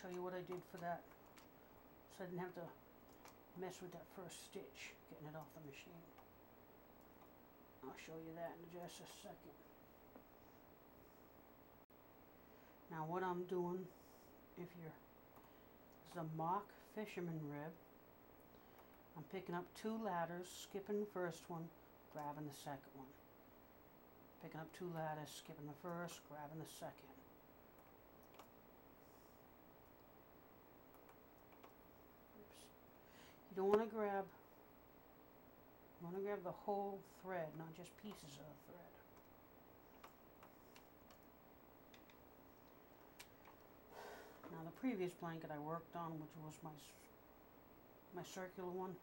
show you what I did for that, so I didn't have to mess with that first stitch getting it off the machine. I'll show you that in just a second. Now what I'm doing, this is a mock fisherman rib. I'm picking up 2 ladders, skipping the first one, grabbing the second one. Picking up 2 ladders, skipping the first, grabbing the second. Oops. You don't want to grab, the whole thread, not just pieces of the thread. Now the previous blanket I worked on, which was my circular one,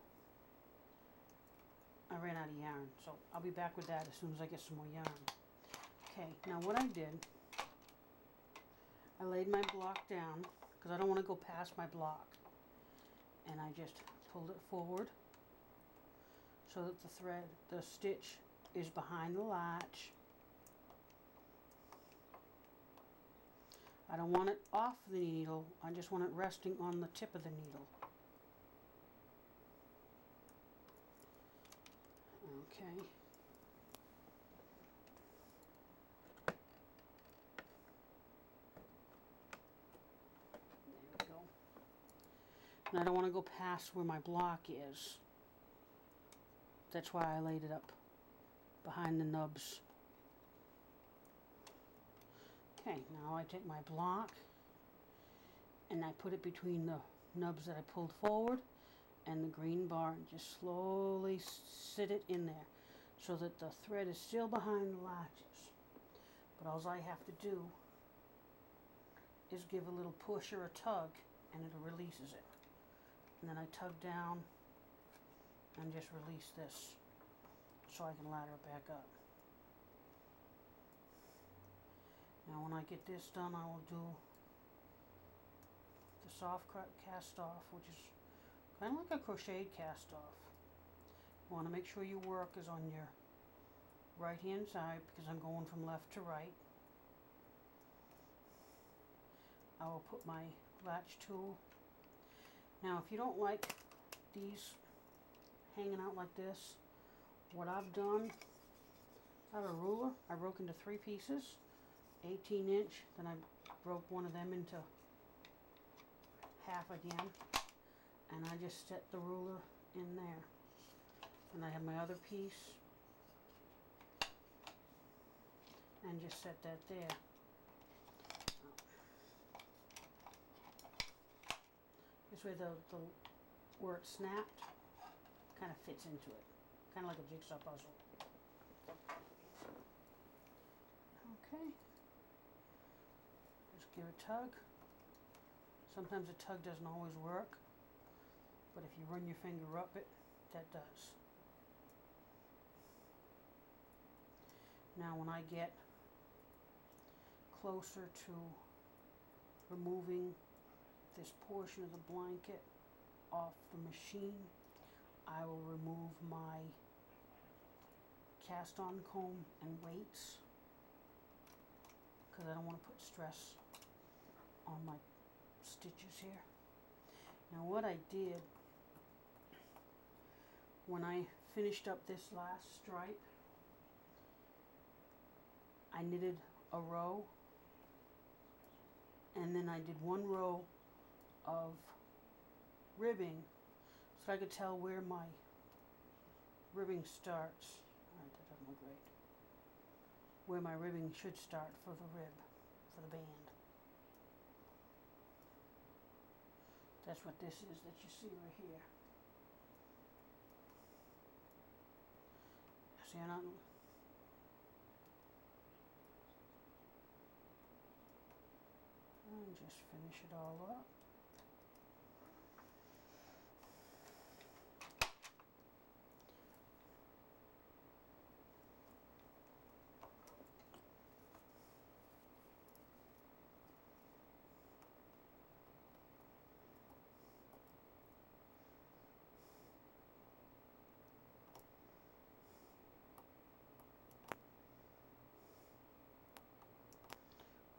I ran out of yarn, so I'll be back with that as soon as I get some more yarn. Okay, now what I did, I laid my block down because I don't want to go past my block, and I just pulled it forward so that the stitch is behind the latch. I don't want it off the needle, I just want it resting on the tip of the needle. Okay. There we go. And I don't want to go past where my block is. That's why I laid it up behind the nubs. Okay, now I take my block and I put it between the nubs that I pulled forward and the green bar, and just slowly sit it in there so that the thread is still behind the latches. But all I have to do is give a little push or a tug and it releases it. And then I tug down and just release this so I can ladder it back up. Now when I get this done, I will do the soft cast off, which is kind of like a crocheted cast off. You want to make sure your work is on your right hand side because I'm going from left to right. I will put my latch tool. Now if you don't like these hanging out like this, what I've done, I have a ruler I broke into 3 pieces, 18-inch, then I broke one of them into half again, and I just set the ruler in there. And I have my other piece and just set that there. This way where it snapped kind of fits into it, kind of like a jigsaw puzzle. Okay, just give a tug. Sometimes a tug doesn't always work, but if you run your finger up it, that does. Now when I get closer to removing this portion of the blanket off the machine, I will remove my cast on comb and weights because I don't want to put stress on my stitches here. Now what I did when I finished up this last stripe, I knitted a row and then I did 1 row of ribbing so I could tell where my ribbing starts. Alright, that doesn't look right. Where my ribbing should start for the rib, for the band. That's what this is that you see right here. See, I'm not... And just finish it all up.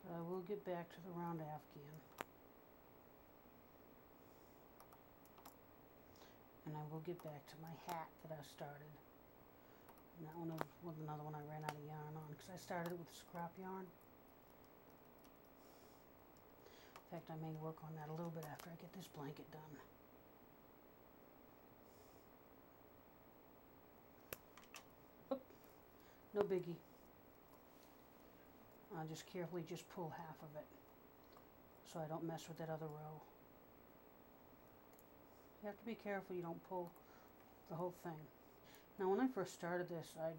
But I will get back to the round afghan. go get back to my hat that I started. And that one was another one I ran out of yarn on because I started it with scrap yarn. In fact, I may work on that a little bit after I get this blanket done. Oop, no biggie. I'll just carefully just pull half of it so I don't mess with that other row. You have to be careful you don't pull the whole thing. Now when I first started this, I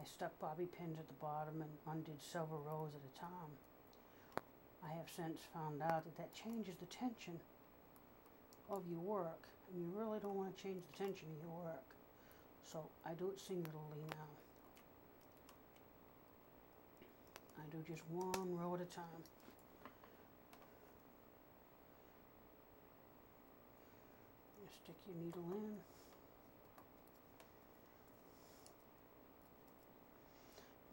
stuck bobby pins at the bottom and undid several rows at a time. I have since found out that changes the tension of your work, and you really don't want to change the tension of your work. So I do it singularly now. I do just one row at a time. You stick your needle in.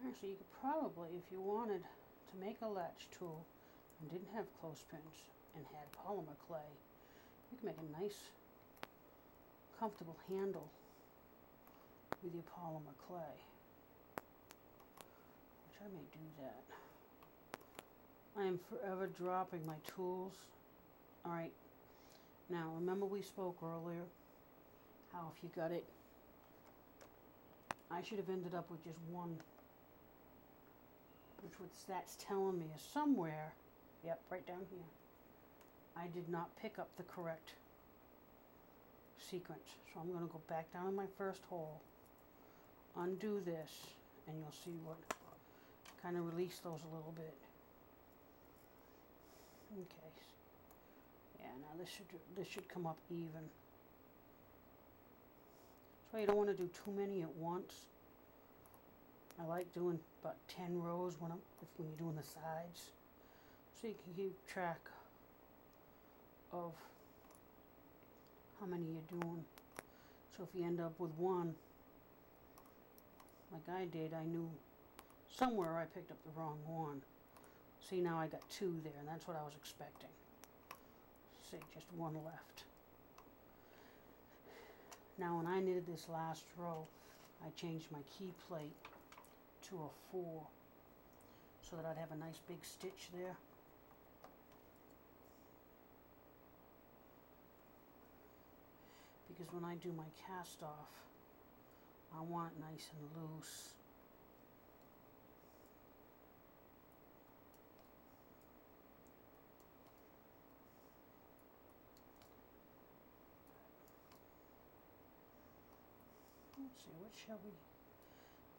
Actually, you could probably, if you wanted to make a latch tool and didn't have clothespins and had polymer clay, you can make a nice, comfortable handle with your polymer clay. Which I may do that. I am forever dropping my tools. Alright, now remember we spoke earlier how if you got it, I should have ended up with just one, which what that's telling me is somewhere, yep, right down here, I did not pick up the correct sequence. So I'm going to go back down in my first hole, undo this, and you'll see what, kind of release those a little bit. Okay, yeah, now this should come up even. So you don't want to do too many at once. I like doing about 10 rows when you're doing the sides, so you can keep track of how many you're doing. So if you end up with one, like I did, I knew somewhere I picked up the wrong one. See, now I got two there, and that's what I was expecting. See, just one left. Now when I knitted this last row, I changed my key plate to a 4 so that I'd have a nice big stitch there. Because when I do my cast off, I want it nice and loose. Let's see, what shall we...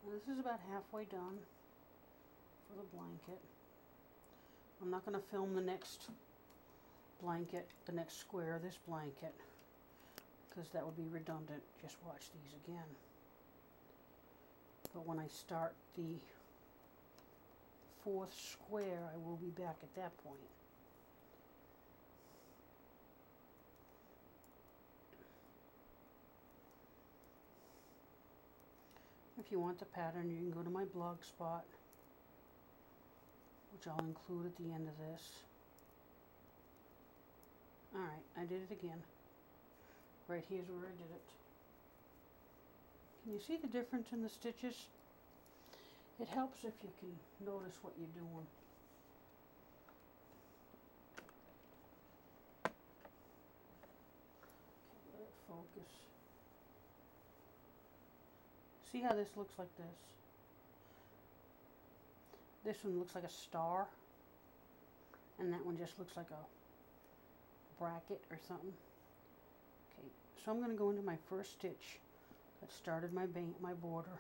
Now this is about halfway done for the blanket. I'm not going to film the next blanket, the next square of this blanket, because that would be redundant. Just watch these again. But when I start the 4th square, I will be back at that point. If you want the pattern, you can go to my blog spot, which I'll include at the end of this. Alright, I did it again. Right here's where I did it. Can you see the difference in the stitches? It helps if you can notice what you're doing. Okay, let it focus. See how this looks like this? This one looks like a star, and that one just looks like a bracket or something. Okay, so I'm going to go into my first stitch that started my border,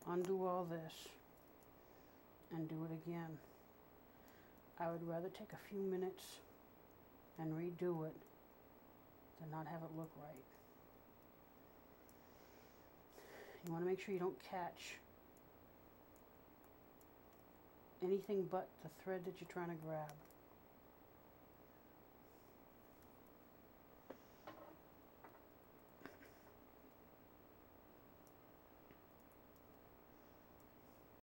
undo all this, and do it again. I would rather take a few minutes and redo it than not have it look right. You want to make sure you don't catch anything but the thread that you're trying to grab.